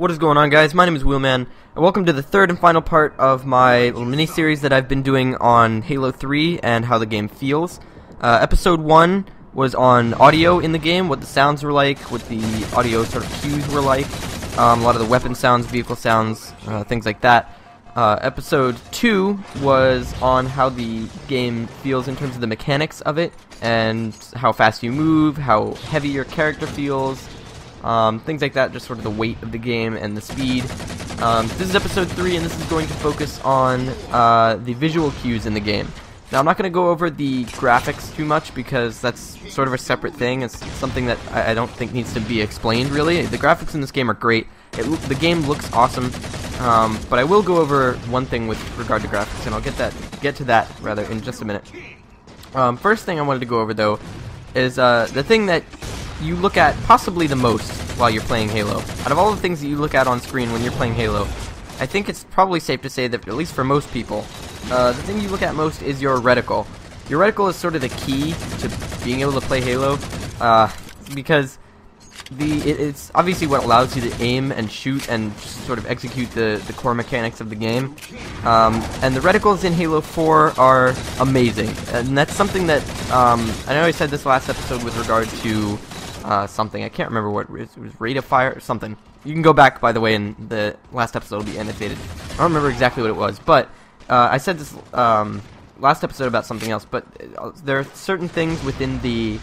What is going on, guys? My name is Wheelman, and welcome to the third and final part of my little mini-series that I've been doing on Halo 3 and how the game feels. Episode 1 was on audio in the game, what the sounds were like, what the audio sort of cues were like, a lot of the weapon sounds, vehicle sounds, things like that. Episode 2 was on how the game feels in terms of the mechanics of it, and how fast you move, how heavy your character feels, things like that, just sort of the weight of the game and the speed. This is episode 3, and this is going to focus on the visual cues in the game. Now, I'm not going to go over the graphics too much because that's sort of a separate thing. It's something that I don't think needs to be explained, really. The graphics in this game are great. The game looks awesome, but I will go over one thing with regard to graphics, and I'll get to that rather in just a minute. First thing I wanted to go over, though, is the thing that you look at possibly the most while you're playing Halo. Out of all the things that you look at on screen when you're playing Halo, I think it's probably safe to say that, at least for most people, the thing you look at most is your reticle. Your reticle is sort of the key to being able to play Halo, because it's obviously what allows you to aim and shoot and sort of execute the core mechanics of the game. And the reticles in Halo 4 are amazing, and that's something that I know I said this last episode with regard to something. I can't remember what it was, rate of fire or something. You can go back, by the way, and the last episode will be annotated. I don't remember exactly what it was, but I said this last episode about something else, but there are certain things within the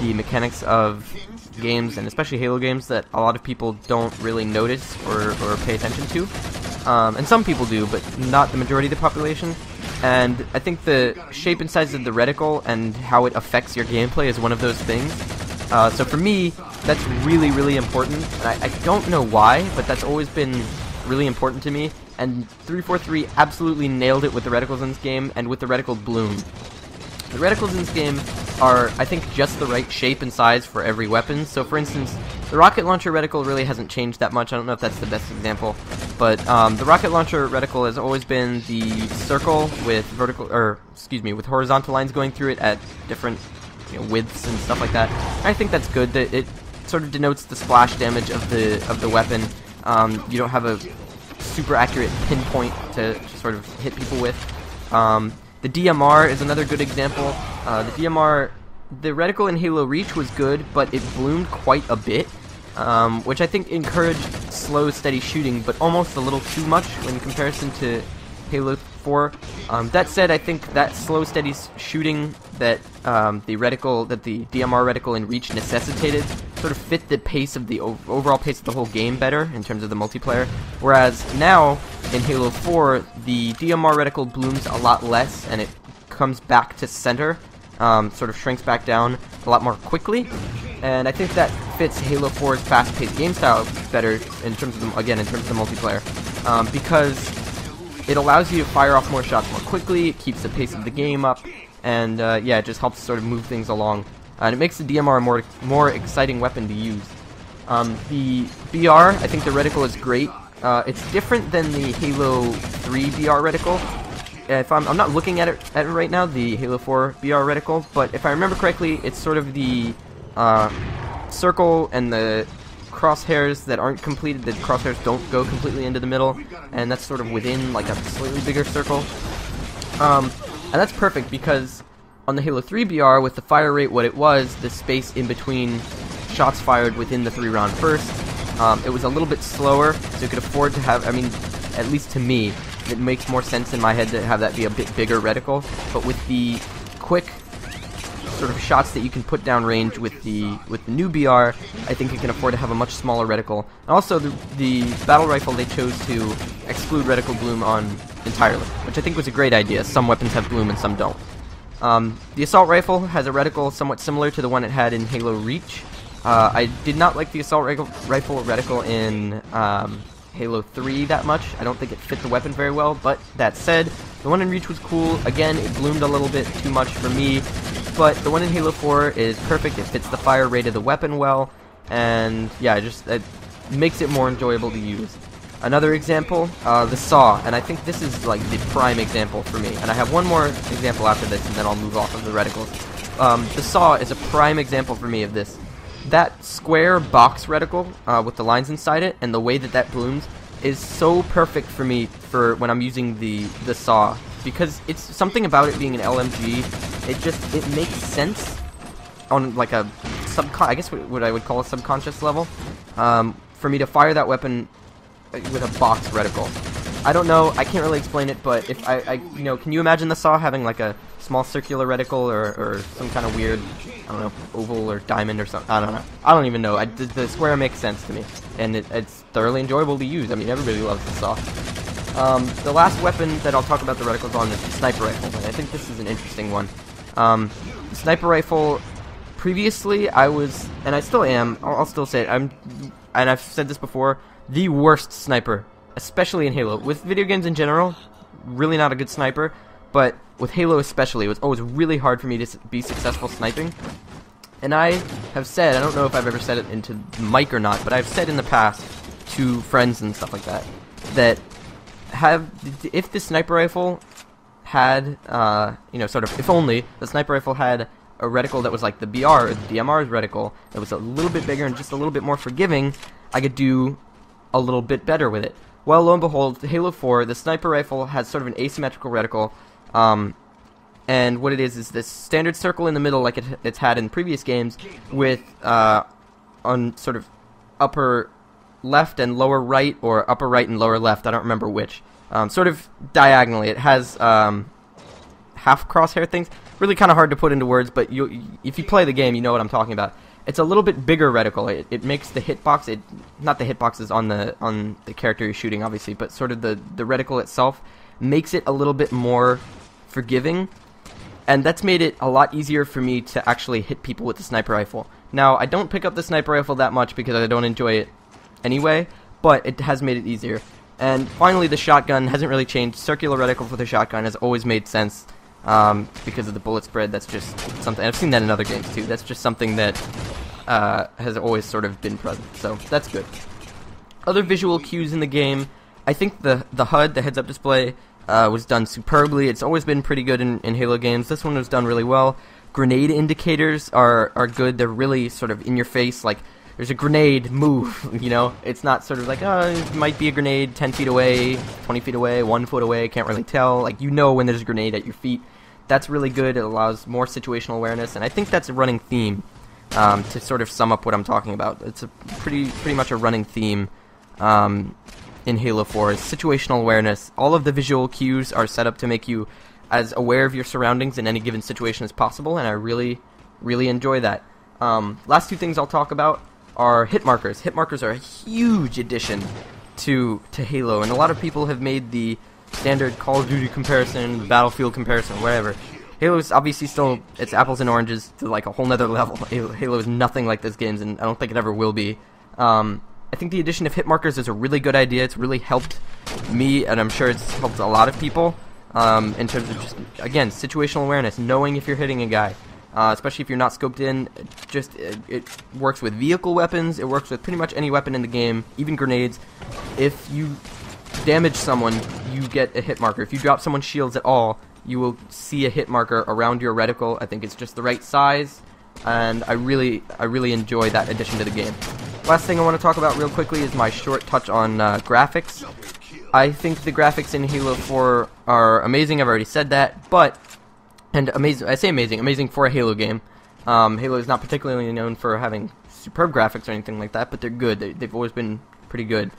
mechanics of games, and especially Halo games, that a lot of people don't really notice or pay attention to. And some people do, but not the majority of the population. And I think the shape and size of the reticle and how it affects your gameplay is one of those things. So for me, that's really, really important. And I don't know why, but that's always been really important to me. And 343 absolutely nailed it with the reticles in this game, and with the reticle bloom. The reticles in this game are, I think, just the right shape and size for every weapon. So for instance, the rocket launcher reticle really hasn't changed that much. I don't know if that's the best example, but the rocket launcher reticle has always been the circle with with horizontal lines going through it at different widths and stuff like that. I think that's good. That it sort of denotes the splash damage of the weapon. You don't have a super accurate pinpoint to sort of hit people with. The DMR is another good example. The reticle in Halo Reach was good, but it bloomed quite a bit, which I think encouraged slow, steady shooting, but almost a little too much in comparison to Halo 4. That said, I think that slow, steady shooting that the DMR reticle in Reach necessitated sort of fit the pace of the overall pace of the whole game better in terms of the multiplayer. Whereas now in Halo 4, the DMR reticle blooms a lot less, and it comes back to center, sort of shrinks back down a lot more quickly. And I think that fits Halo 4's fast-paced game style better in terms of the multiplayer, because it allows you to fire off more shots more quickly, it keeps the pace of the game up, and yeah, it just helps sort of move things along. And it makes the DMR a more exciting weapon to use. The BR, I think the reticle is great. It's different than the Halo 3 BR reticle. If I'm not looking at it right now, the Halo 4 BR reticle, but if I remember correctly, it's sort of the circle and the crosshairs that aren't completed. The crosshairs don't go completely into the middle, and that's sort of within like a slightly bigger circle. And that's perfect because on the Halo 3 BR, with the fire rate what it was, the space in between shots fired within the 3-round burst, it was a little bit slower, so you could afford to have, I mean, at least to me, it makes more sense in my head to have that be a bit bigger reticle. But with the quick sort of shots that you can put down range with the new BR, I think you can afford to have a much smaller reticle. And also, the battle rifle they chose to exclude reticle bloom on entirely, which I think was a great idea. Some weapons have bloom and some don't. The assault rifle has a reticle somewhat similar to the one it had in Halo Reach. I did not like the assault rifle reticle in Halo 3 that much. I don't think it fit the weapon very well, but that said, the one in Reach was cool. Again, it bloomed a little bit too much for me, but the one in Halo 4 is perfect. It fits the fire rate of the weapon well, and yeah, it makes it more enjoyable to use. Another example, the saw, and I think this is like the prime example for me, and I have one more example after this, and then I'll move off of the reticles. The saw is a prime example for me of this. that square box reticle with the lines inside it and the way that that blooms is so perfect for me for when I'm using the saw, because it's something about it being an LMG. It makes sense on like a I guess what I would call a subconscious level, for me to fire that weapon with a box reticle. I don't know, I can't really explain it, but if you know, can you imagine the saw having like a small circular reticle or some kind of weird, I don't know, oval or diamond or something? I don't know. I don't even know. The square makes sense to me, and it's thoroughly enjoyable to use. I mean, everybody loves the saw. The last weapon that I'll talk about the reticles on is the sniper rifle, and I think this is an interesting one. The sniper rifle, previously I was, and I still am, I'll still say it, and I've said this before, the worst sniper, especially in Halo. With video games in general, really not a good sniper, but with Halo especially, it was always really hard for me to be successful sniping. And I have said, I don't know if I've ever said it into the mic or not, but I've said in the past to friends and stuff like that, that if the sniper rifle had, you know, sort of, if only the sniper rifle had a reticle that was like the BR or the DMR's reticle that was a little bit bigger and just a little bit more forgiving, I could do a little bit better with it. Well, lo and behold, Halo 4, the sniper rifle has sort of an asymmetrical reticle, and what it is this standard circle in the middle like it's had in previous games with, on sort of upper left and lower right, or upper right and lower left, I don't remember which, sort of diagonally. It has half crosshair things, really kind of hard to put into words, but if you play the game, you know what I'm talking about. It's a little bit bigger reticle. It makes the hitbox, not the hitboxes on the character you're shooting, obviously, but sort of the reticle itself makes it a little bit more forgiving, and that's made it a lot easier for me to actually hit people with the sniper rifle. Now, I don't pick up the sniper rifle that much because I don't enjoy it anyway, but it has made it easier. And finally, the shotgun hasn't really changed. Circular reticle for the shotgun has always made sense, because of the bullet spread. That's just something, I've seen that in other games too, that's just something that has always sort of been present, so that's good. Other visual cues in the game, I think the HUD, the heads-up display, was done superbly. It's always been pretty good in Halo games. This one was done really well. Grenade indicators are good. They're really sort of in your face, like there's a grenade, move, you know? It's not sort of like, oh, it might be a grenade 10 feet away, 20 feet away, 1 foot away, can't really tell. Like, you know when there's a grenade at your feet. That's really good. It allows more situational awareness, and I think that's a running theme, to sort of sum up what I'm talking about. It's a pretty much a running theme in Halo 4 is situational awareness. All of the visual cues are set up to make you as aware of your surroundings in any given situation as possible, and I really enjoy that. Last two things I'll talk about are hit markers. Hit markers are a huge addition to Halo, and a lot of people have made the standard Call of Duty comparison, Battlefield comparison, whatever. Halo is obviously still, it's apples and oranges to like a whole nother level. Halo is nothing like this game's, and I don't think it ever will be. I think the addition of hit markers is a really good idea. It's really helped me, and I'm sure it's helped a lot of people, in terms of just, again, situational awareness, knowing if you're hitting a guy. Especially if you're not scoped in. It works with vehicle weapons, it works with pretty much any weapon in the game, even grenades. If you damage someone, you get a hit marker. If you drop someone's shields at all, you will see a hit marker around your reticle. I think it's just the right size, and I really enjoy that addition to the game. Last thing I want to talk about real quickly is my short touch on graphics. I think the graphics in Halo 4 are amazing, I've already said that, but and amazing, I say amazing for a Halo game. Halo is not particularly known for having superb graphics or anything like that, but they're good. They've always been pretty good.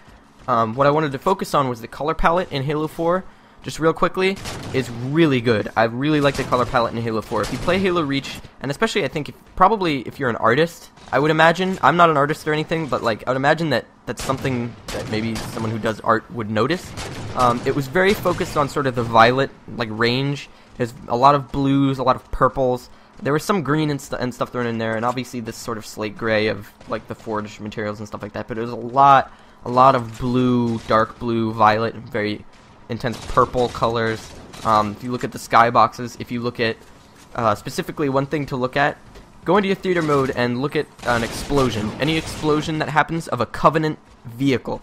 What I wanted to focus on was the color palette in Halo 4. Just real quickly, is really good. I really like the color palette in Halo 4. If you play Halo Reach, and especially I think probably if you're an artist, I would imagine, I'm not an artist or anything, but like I would imagine that's something that maybe someone who does art would notice. It was very focused on sort of the violet like range. There's a lot of blues, a lot of purples. There was some green and stuff thrown in there, and obviously this sort of slate gray of like the forged materials and stuff like that. But it was a lot of blue, dark blue, violet, very intense purple colors. If you look at the skyboxes, if you look at specifically one thing to look at, go into your theater mode and look at an explosion. Any explosion that happens of a Covenant vehicle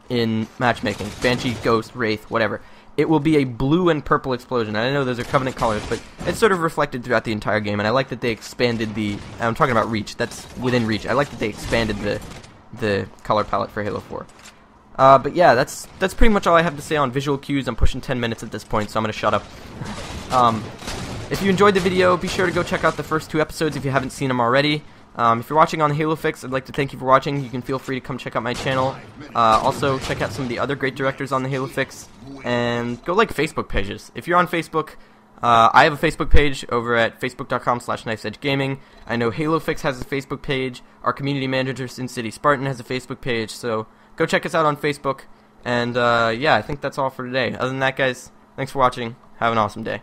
in matchmaking, Banshee, Ghost, Wraith, whatever. it will be a blue and purple explosion. And I know those are Covenant colors, but it's sort of reflected throughout the entire game, and I like that they expanded the... I'm talking about Reach. That's within Reach. I like that they expanded the color palette for Halo 4. But yeah, that's pretty much all I have to say on visual cues. I'm pushing 10 minutes at this point, so I'm going to shut up. If you enjoyed the video, be sure to go check out the first 2 episodes if you haven't seen them already. If you're watching on Halo Fix, I'd like to thank you for watching. You can feel free to come check out my channel. Also, check out some of the other great directors on the Halo Fix. And go like Facebook pages. If you're on Facebook, I have a Facebook page over at facebook.com/knifesedgegaming. I know Halo Fix has a Facebook page. Our community manager, Sin City Spartan, has a Facebook page. So go check us out on Facebook. And yeah, I think that's all for today. Other than that, guys, thanks for watching. Have an awesome day.